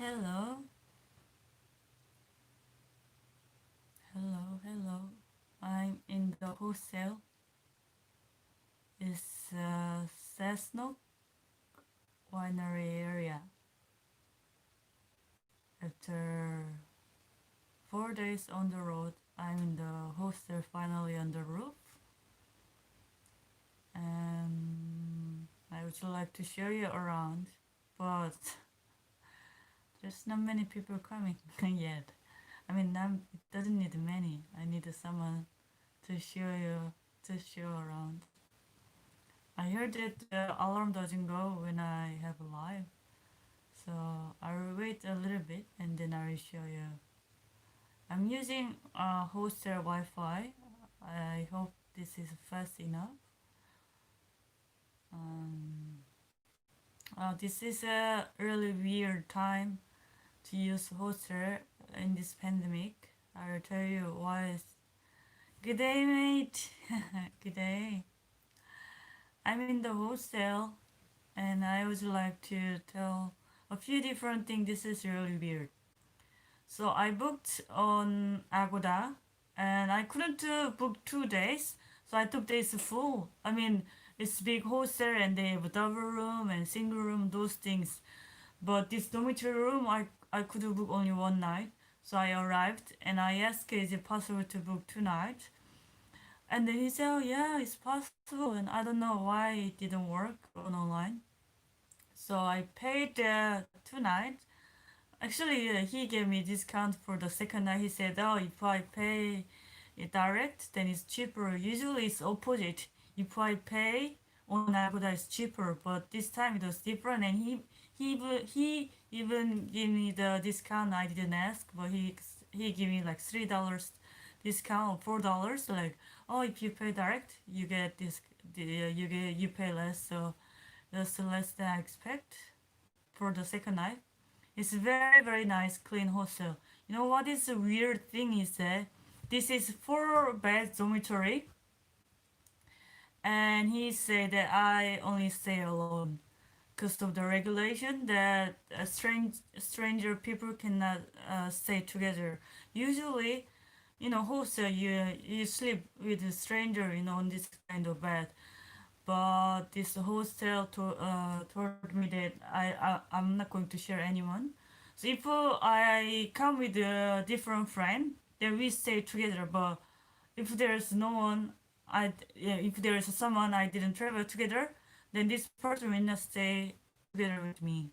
Hello, hello. I'm in the hostel. It's Cessnock winery area. After 4 days on the road, I'm in the hostel finally on the roof. And I would like to show you around, but there's not many people coming yet. It doesn't need many. I need someone to show around. I heard that the alarm doesn't go when I have a live, so I will wait a little bit and then I will show you. I'm using hostel Wi-Fi. I hope this is fast enough. Um, this is a really weird time to use hostel in this pandemic. I will tell you why. Good day, mate. Good day. I'm in the hostel and I would like to tell a few different things. This is really weird. So I booked on Agoda and I couldn't book 2 days. So I took days full. It's big hostel and they have a double room and single room, those things. But this dormitory room, I could book only one night. So I arrived and I asked, is it possible to book 2 nights? And then he said, oh yeah, it's possible. And I don't know why it didn't work on online. So I paid 2 nights. Actually, he gave me discount for the second night. He said, "Oh, if I pay it direct, then it's cheaper. Usually, it's opposite. If I pay on Agoda, it's cheaper. But this time it was different, and he even gave me the discount. I didn't ask, but he gave me like $3 discount or $4. Like, oh, if you pay direct, you get this. You pay less, so that's less than I expect for the second night. It's very very nice clean hostel. You know what is the weird thing is that this is 4 bed dormitory and he said that I only stay alone because of the regulation that stranger people cannot stay together. Usually, hostel you sleep with a stranger, on this kind of bed. But this hostel told me that I'm not going to share anyone. So if I come with a different friend, then we stay together. But if there's no one, yeah, if there's someone I didn't travel together, then this person will not stay together with me.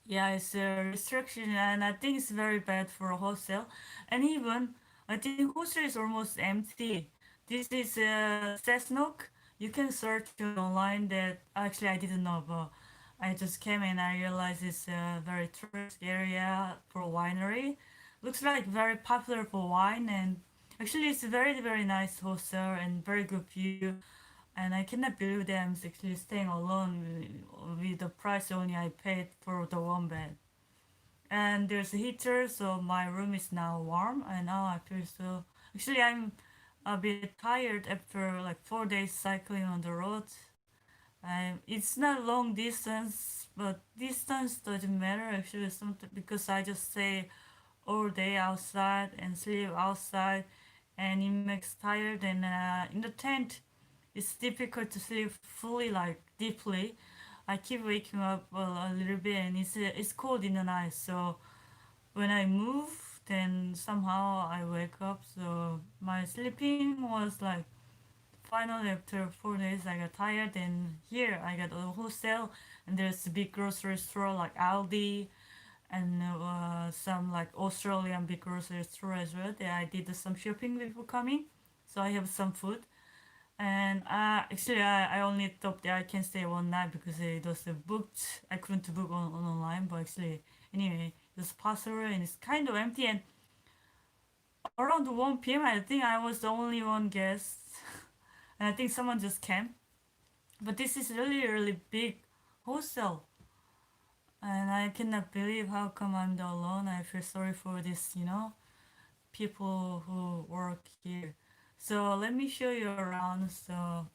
Yeah, it's a restriction, and I think it's very bad for a hostel. And even I think hostel is almost empty. This is Cessnock. You can search online that actually I didn't know, but I just came and I realized it's a very tourist area for winery. Looks like very popular for wine, and actually it's a very very nice hostel and very good view. And I cannot believe that I'm actually staying alone with the price only I paid for the one bed. And there's a heater, so my room is now warm. And now I feel so. Actually, I'm a bit tired after like 4 days cycling on the road. It's not long distance, but distance doesn't matter actually. Something because I just stay all day outside and sleep outside, and it makes tired. And in the tent, it's difficult to sleep fully, like deeply. I keep waking up a little bit, and it's cold in the night. So when I move, then somehow I wake up. So my sleeping was like finally after 4 days I got tired, and here I got a hostel, and there's a big grocery store like Aldi and some like Australian big grocery store as well. There I did some shopping before coming, so I have some food. And actually, I only thought that I can stay one night because it was booked. I couldn't book on online, but actually, anyway, it was possible and it's kind of empty. And around 1 p.m., I think I was the only one guest, and I think someone just came. But this is really, really big hostel, and I cannot believe how come I'm the alone. I feel sorry for this, people who work here. So let me show you around. So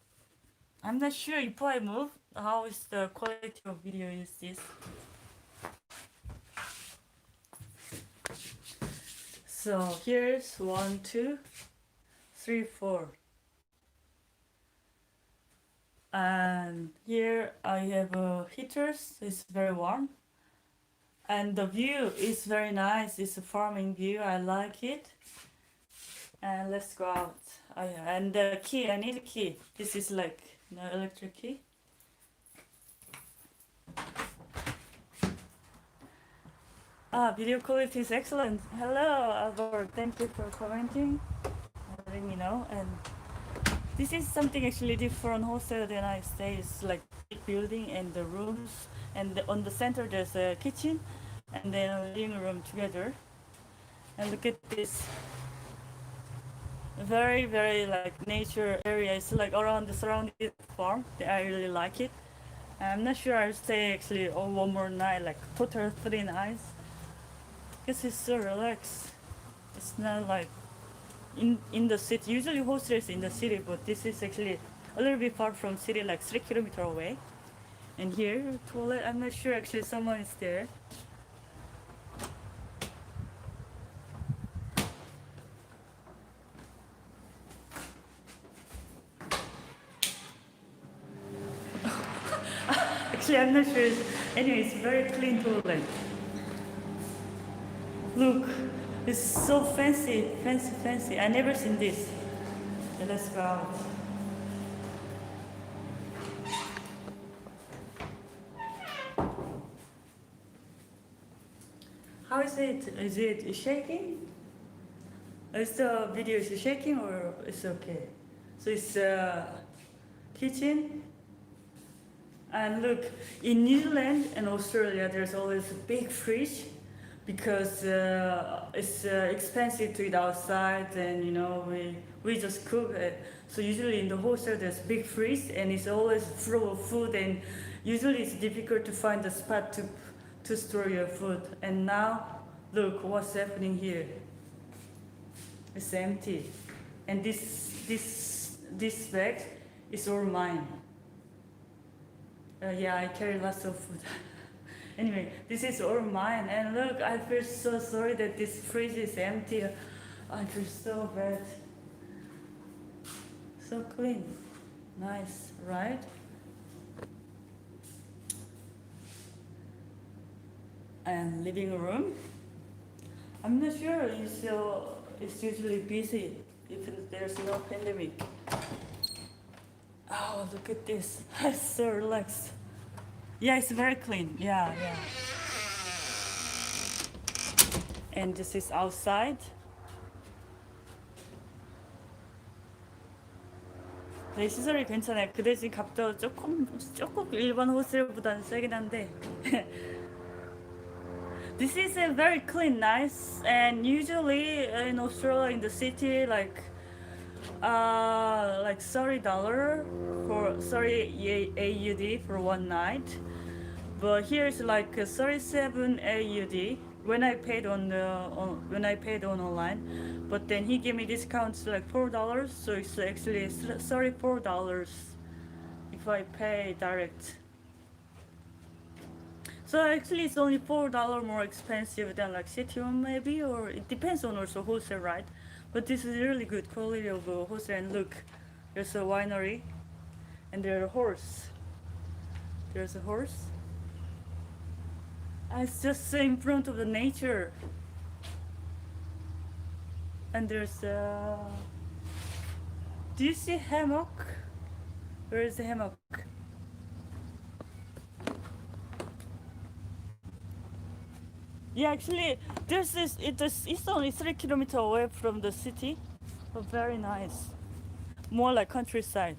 I'm not sure if I move, how is the quality of video is this? So here's 1, 2, 3, 4. And here I have heaters. It's very warm. And the view is very nice. It's a farming view. I like it. And let's go out. Oh, yeah. And the key, I need a key. This is like no electric key. Video quality is excellent. Hello, Albert. Thank you for commenting. Letting me know. And this is something actually different hostel than I stay. It's like big building and the rooms, and on the center there's a kitchen, and then a living room together. And look at this, very very like nature area. It's like around the surrounded farm. I really like it. I'm not sure I'll stay actually one more night, like total 3 nights, because it's so relaxed. It's not like in the city. Usually hostels in the city, but this is actually a little bit far from city, like 3 kilometers away. And here, toilet. I'm not sure actually someone is there. Actually, I'm not sure. Anyway, it's very clean toilet. Look, it's so fancy, fancy, fancy. I never seen this. Okay, let's go out. How is it? Is it shaking? Is the video is shaking or it's okay? So it's kitchen. And look, in New Zealand and Australia, there's always a big fridge because it's expensive to eat outside, and we just cook it. So usually in the hostel there's big fridge and it's always full of food, and usually it's difficult to find a spot to store your food. And now look what's happening here. It's empty, and this bag is all mine. Yeah, I carry lots of food. Anyway, this is all mine. And look, I feel so sorry that this fridge is empty. I feel so bad. So clean. Nice, right? And living room. I'm not sure. It's usually busy if there's no pandemic. Oh, look at this. I'm so relaxed. Yeah, it's very clean. Yeah. And this is outside. 네, 시설이 괜찮아요. 그 대신 값도 조금 일반 호스텔보다는 세긴 한데. This is very clean, nice, and usually in Australia in the city like $30 for AUD for one night, but here it's like 37 AUD when I paid online, but then he gave me discounts like $4, so it's actually $34 if I pay direct. So actually it's only $4 more expensive than like city home maybe, or it depends on also hostel, right? But this is really good quality of a hostel. And look, there's a winery, and there's a horse. There's a horse. And it's just in front of the nature. And there's a... Do you see hammock? Where is the hammock? Yeah, actually, it's only 3 kilometers away from the city, but very nice. More like countryside.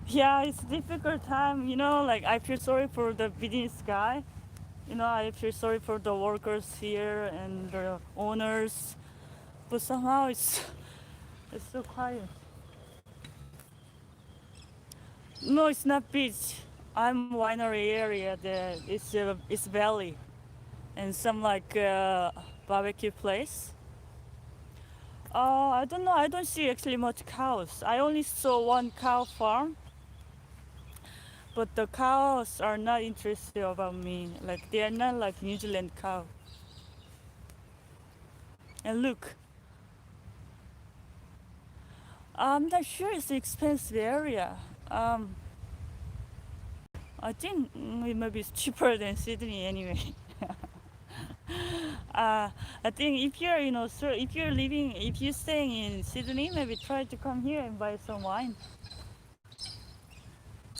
Yeah, it's difficult time, like I feel sorry for the business guy. I feel sorry for the workers here and the owners, but somehow it's so quiet. No, it's not beach. I'm winery area. It's valley, and some like barbecue place. I don't know. I don't see actually much cows. I only saw one cow farm, but the cows are not interested about me. Like they are not like New Zealand cow. And look, I'm not sure it's an expensive area. Um, I think maybe it's cheaper than Sydney anyway. uh, I think if you're, so if you're staying in Sydney, maybe try to come here and buy some wine.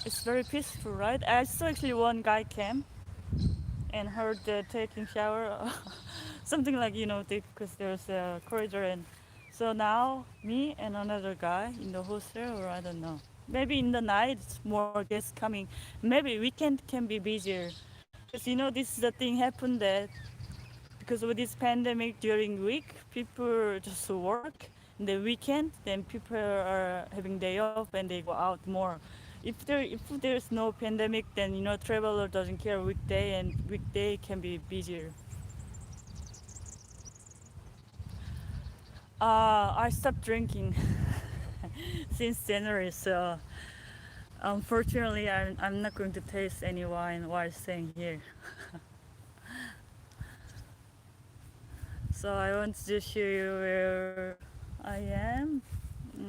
It's very peaceful, right? I saw actually one guy came and heard taking shower, something like because there's a corridor, and so now me and another guy in the hostel, or I don't know. Maybe in the night more guests coming. Maybe weekend can be busier. Because this is the thing happened that because of this pandemic during week, people just work. In the weekend, then people are having day off and they go out more. If there's no pandemic, then traveler doesn't care weekday, and weekday can be busier. I stopped drinking since January, so unfortunately, I'm not going to taste any wine while staying here. So I want to show you where I am.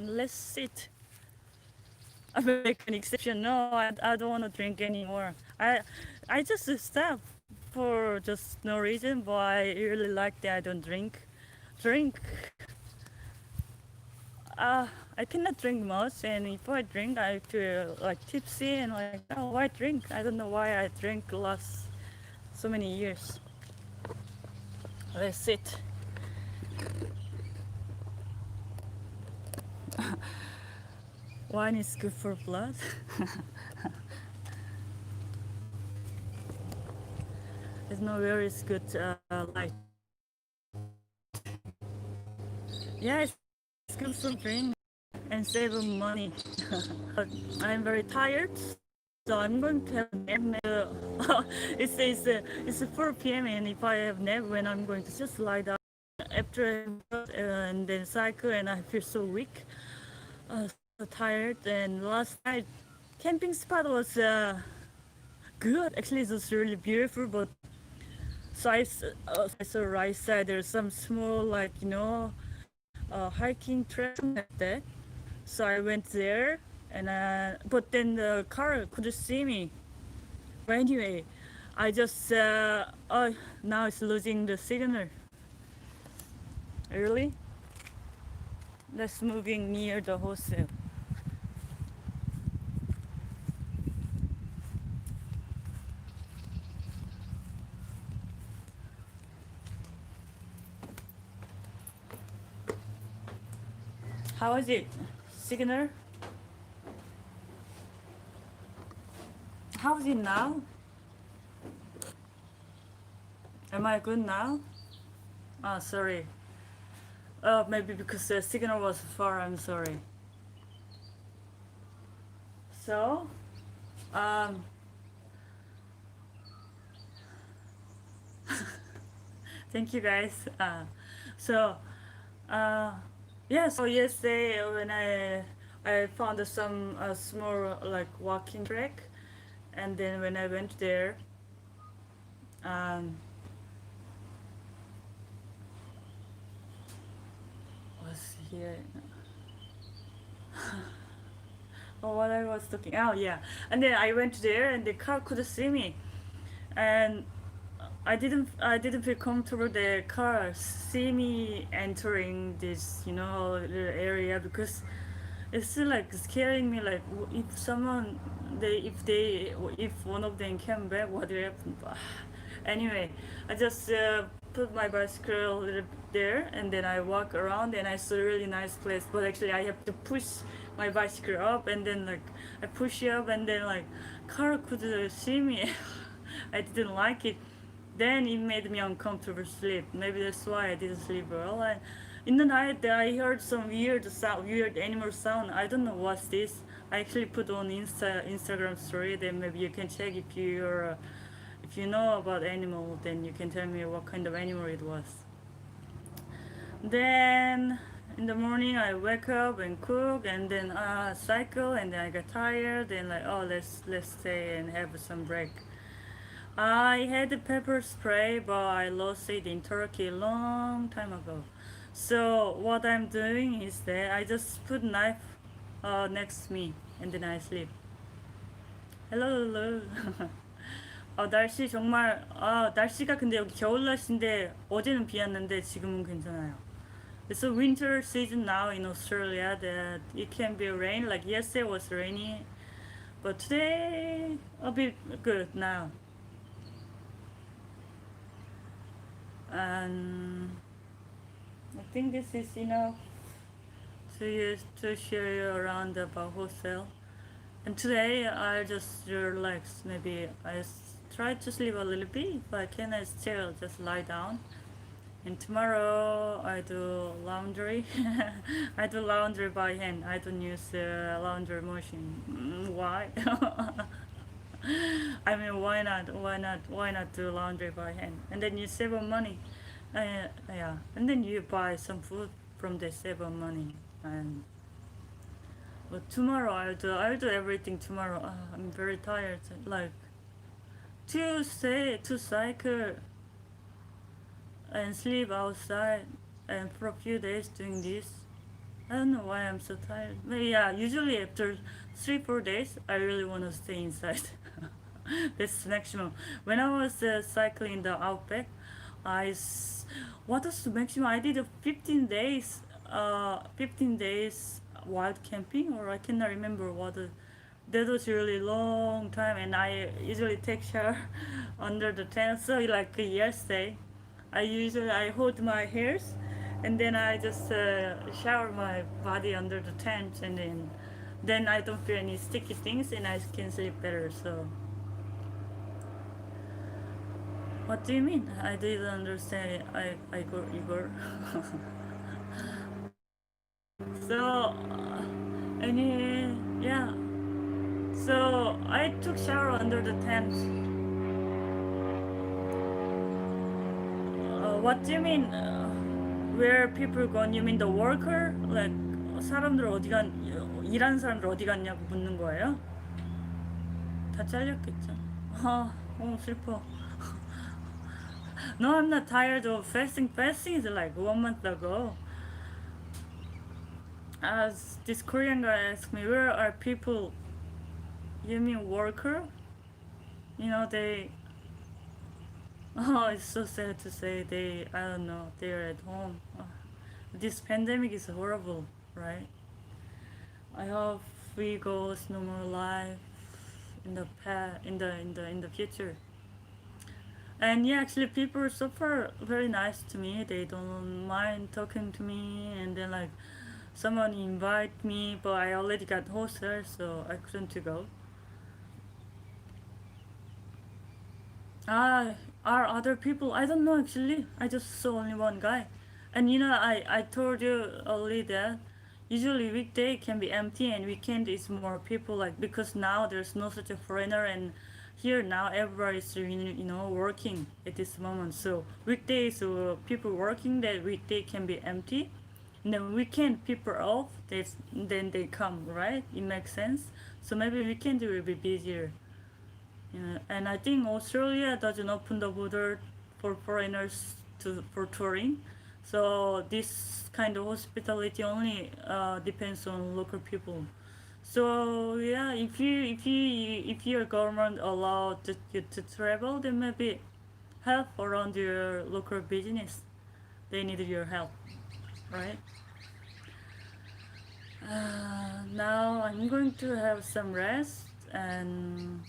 Let's sit. I make an exception. No, I don't want to drink anymore. I just stopped for just no reason, but I really like that I don't drink. I cannot drink much, and if I drink, I feel like tipsy and like, oh, why drink? I don't know why I drank last so many years. Let's sit. Wine is good for blood. It's not very good light. Yeah, it's good for drink and save money. But I'm very tired, so I'm going to have a nap. It's 4 p.m. and if I have nap, when I'm going to just lie down after and then cycle, and I feel so weak, so tired. And last night, camping spot was good. Actually, it was really beautiful, but so I saw right side there's some small like hiking trail like that. So I went there, and but then the car couldn't see me. But anyway, I just oh, now it's losing the signal. Really? Let's moving near the hostel. How is it? Signal? How is it now? Am I good now? Ah, sorry. Maybe because the signal was far. I'm sorry. So, um, thank you guys. So, uh, yeah. So yesterday when I found some small like walking track, and then when I went there, um, was here. Oh, what I was talking. Oh yeah, and then I went there, and the car could see me, and I didn't feel comfortable the car see me entering this little area, because it's still like scaring me, like if someone if one of them came back, what would happen? Anyway, I just put my bicycle there, and then I walk around, and I saw a really nice place, but actually I have to push my bicycle up, and then like I push it up, and then like car could see me. I didn't like it. Then it made me uncomfortable sleep. Maybe that's why I didn't sleep well. In the night, I heard some weird sound, weird animal sound. I don't know what's this. I actually put on Instagram story. Then maybe you can check if you know about animal. Then you can tell me what kind of animal it was. Then in the morning, I wake up and cook, and then cycle, and then I got tired. And like, oh, let's stay and have some break. I had the pepper spray, but I lost it in Turkey a long time ago. So what I'm doing is that I just put knife next to me and then I sleep. Hello, hello. 날씨 정말 날씨가 근데 여기 겨울 날씨인데 어제는 비 왔는데 지금은 괜찮아요. It's a winter season now in Australia that it can be rain. Like yesterday was rainy, but today a bit good now. And I think this is enough to share you around about Hostel. And today I just relax. Maybe try to sleep a little bit. If I can, I still just lie down. And tomorrow I do laundry. I do laundry by hand. I don't use laundry machine. Why? I mean, why not? Why not? Why not do laundry by hand? And then you save on money. Yeah. And then you buy some food from the save on money. And but tomorrow I'll do everything tomorrow. I'm very tired. Like to cycle and sleep outside and for a few days doing this. I don't know why I'm so tired. But yeah, usually after 3-4 days, I really want to stay inside. That's maximum. When I was cycling in the outback, what was the maximum? I did 15 days. 15 days wild camping, or I cannot remember what. That was really long time, and I usually take shower under the tent. So like yesterday, I hold my hairs, and then I just shower my body under the tent, and then I don't feel any sticky things, and I can sleep better. So what do you mean? I didn't understand. I go Igor. So any yeah. So I took shower under the tent. What do you mean? Where people gone? You mean the worker? Like 사람들 어디 간 일하는 사람들 어디 갔냐고 묻는 거예요? 다 잘렸겠죠. 슬퍼. No, I'm not tired of fasting. Fasting is like 1 month ago. As this Korean guy asked me, where are people? You mean worker? You know they. Oh, it's so sad to say I don't know, they're at home. This pandemic is horrible, right? I hope we go normal life in the past, in the future. And yeah, actually, people so far very nice to me. They don't mind talking to me, and then like someone invite me, but I already got hostel, so I couldn't to go. Are other people? I don't know actually. I just saw only one guy. And I told you earlier that usually weekday can be empty and weekend is more people, like because now there's no such a foreigner, and here now everybody's working at this moment. So weekdays people working, that weekday can be empty. And then weekend people off, then they come, right? It makes sense. So maybe weekend will be busier. Yeah, and I think Australia doesn't open the border for foreigners for touring, so this kind of hospitality only depends on local people. So yeah, if your government allowed you to travel, then maybe help around your local business. They need your help, right? Now I'm going to have some rest, and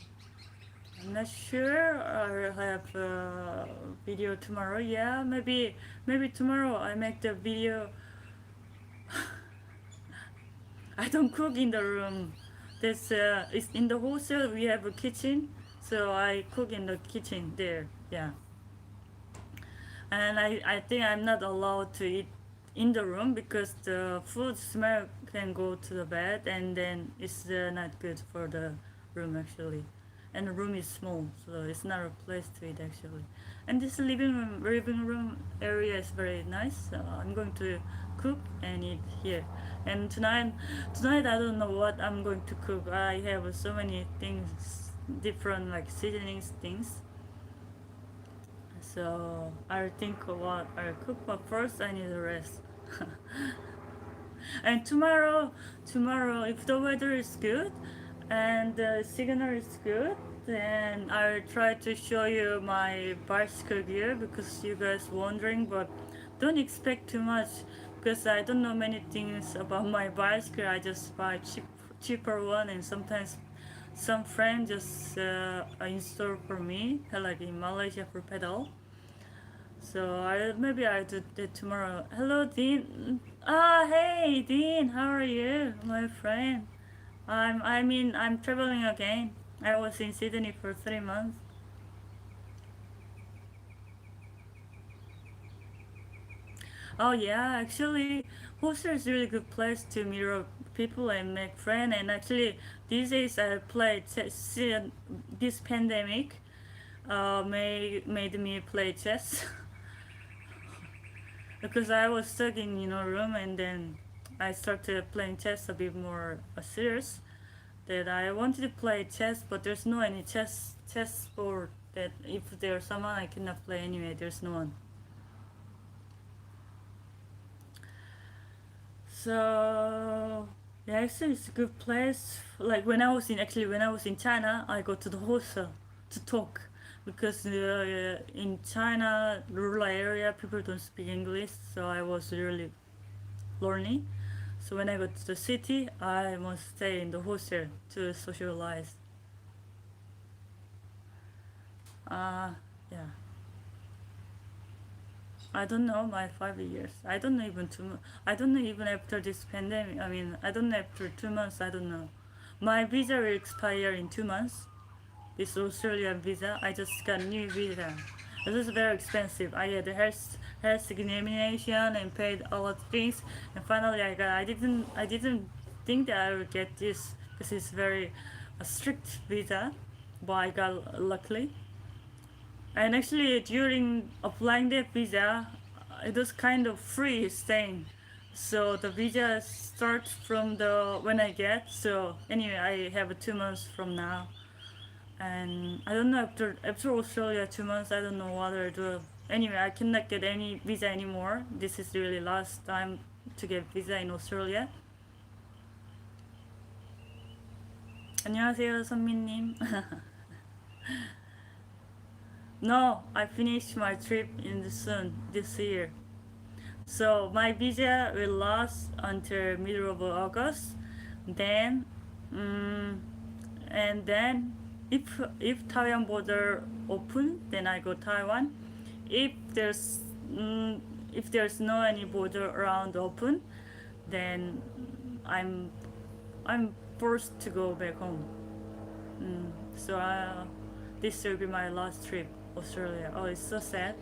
I'm not sure I'll have a video tomorrow. Yeah, maybe tomorrow I make the video. I don't cook in the room. It's in the hostel we have a kitchen, so I cook in the kitchen there. Yeah, and I think I'm not allowed to eat in the room because the food smell can go to the bed, and then it's not good for the room actually. And the room is small, so it's not a place to eat actually. And this living room area is very nice. So I'm going to cook and eat here. And tonight I don't know what I'm going to cook. I have so many things, different like seasonings things. So I'll think of what I'll cook, but first I need a rest. And tomorrow, if the weather is good and the signal is good, then I'll try to show you my bicycle gear because you guys wondering, but don't expect too much because I don't know many things about my bicycle. I just buy cheaper one, and sometimes some friend just install for me, like in Malaysia for pedal. So maybe I do that tomorrow. Hello, Dean. Ah, hey, Dean. How are you, my friend? I'm traveling again. I was in Sydney for 3 months. Oh yeah, actually, Hostel is a really good place to meet up people and make friends. And actually, these days I play chess. This pandemic made me play chess. Because I was stuck in room, and then I started playing chess a bit more serious. That I wanted to play chess, but there's no any chess board. That if there's someone I cannot play anyway. There's no one. So yeah, actually it's a good place. Like when I was in China, I go to the hostel to talk because in China rural area people don't speak English, so I was really lonely. So when I go to the city, I must stay in the hostel to socialize. Uh, yeah. I don't know my 5 years. I don't know even I don't know even after this pandemic. I mean, I don't know after 2 months. I don't know. My visa will expire in 2 months. This Australian visa. I just got new visa. This is very expensive. I had a health examination and paid a lot of things, and finally I didn't think that I would get this because it's very a strict visa, but I got luckily. And actually, during applying the visa, it was kind of free staying. So the visa starts from the when I get. So anyway, I have 2 months from now, and I don't know after Australia 2 months. I don't know what I'll do. Anyway, I cannot get any visa anymore. This is really last time to get visa in Australia. 안녕하세요, 선미님. No, I finished my trip in the soon this year. So my visa will last until middle of August. Then, um, and then if Taiwan border open, then I go Taiwan. If there's um, if there's no any border around open, then I'm I'm forced to go back home. So this will be my last trip, Australia. Oh, it's so sad,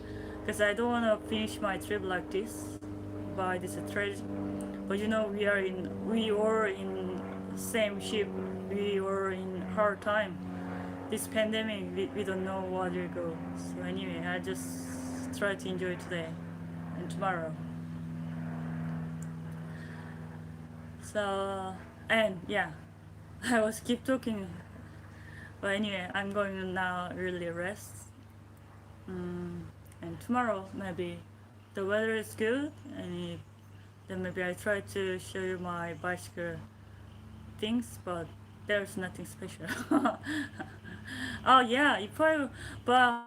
because I don't want to finish my trip like this, by this tragedy. But we were in same ship. We were in hard time. This pandemic, we don't know what will go. So anyway, I just try to enjoy today and tomorrow. So and yeah, I was keep talking. But anyway, I'm going to now really rest. And tomorrow maybe the weather is good, and then maybe I try to show you my bicycle things, but there's nothing special. Oh yeah, if I but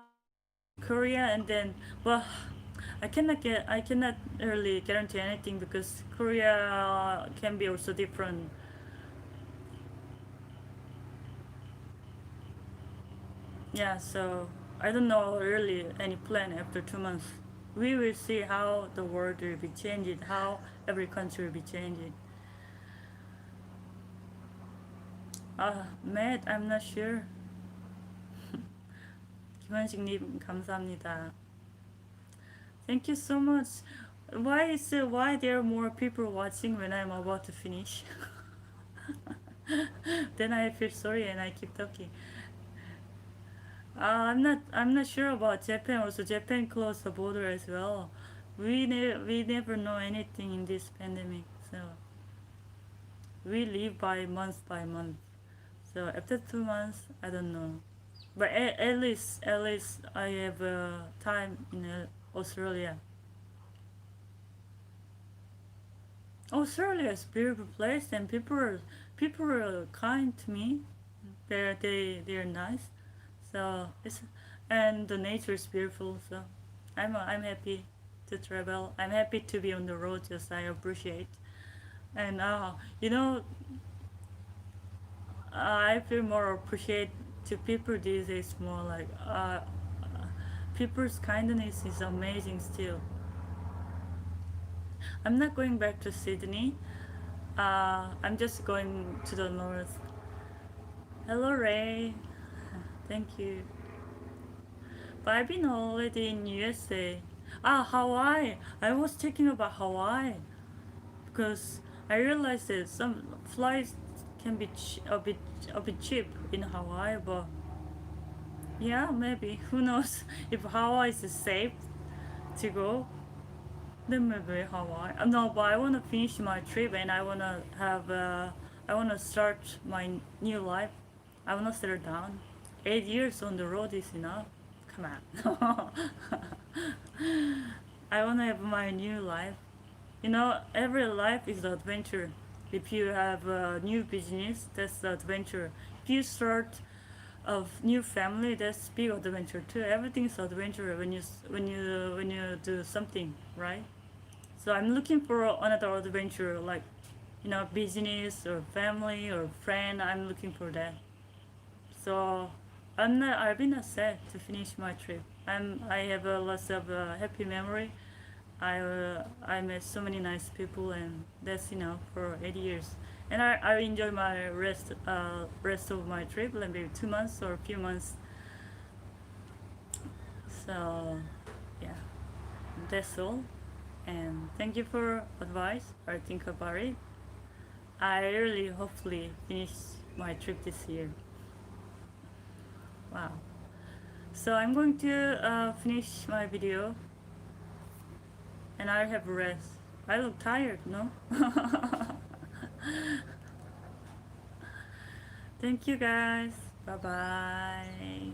Korea, and then well, I cannot really guarantee anything because Korea can be also different. Yeah, so I don't know really any plan after 2 months. We will see how the world will be changing, how every country will be changing. Matt, I'm not sure. 김원식님 감사합니다. Thank you so much. Why there are more people watching when I'm about to finish? Then I feel sorry and I keep talking. I'm not sure about Japan. Also, Japan closed the border as well. We never know anything in this pandemic. So we live by month. So after 2 months, I don't know. But at least I have time in Australia. Australia is a beautiful place, and people are kind to me. They're nice. So it's and the nature is beautiful. So I'm happy to travel. I'm happy to be on the road. Just I appreciate. And I feel more appreciate to people these days more like people's kindness is amazing still. I'm not going back to Sydney. I'm just going to the north. Hello Ray, thank you. But I've been already in USA. Hawaii. I was thinking about Hawaii because I realized that some flights can be a bit cheap in Hawaii, but yeah, maybe who knows if Hawaii is safe to go. Then maybe Hawaii. No, but I wanna finish my trip and I wanna start my new life. I wanna settle down. 8 years on the road is enough. Come on. I wanna have my new life. Every life is an adventure. If you have a new business, that's the adventure. If you start a new family, that's big adventure too. Everything's adventure when you do something, right? So I'm looking for another adventure, like business or family or friend. I'm looking for that. So I've been sad to finish my trip. I have a lots of happy memory. I met so many nice people, and that's enough for 8 years. And I enjoy my rest of my trip, like maybe 2 months or a few months. So yeah, that's all. And thank you for advice or think about it. I really hopefully finish my trip this year. Wow. So I'm going to finish my video and I have rest. I look tired, no? Thank you guys. Bye bye.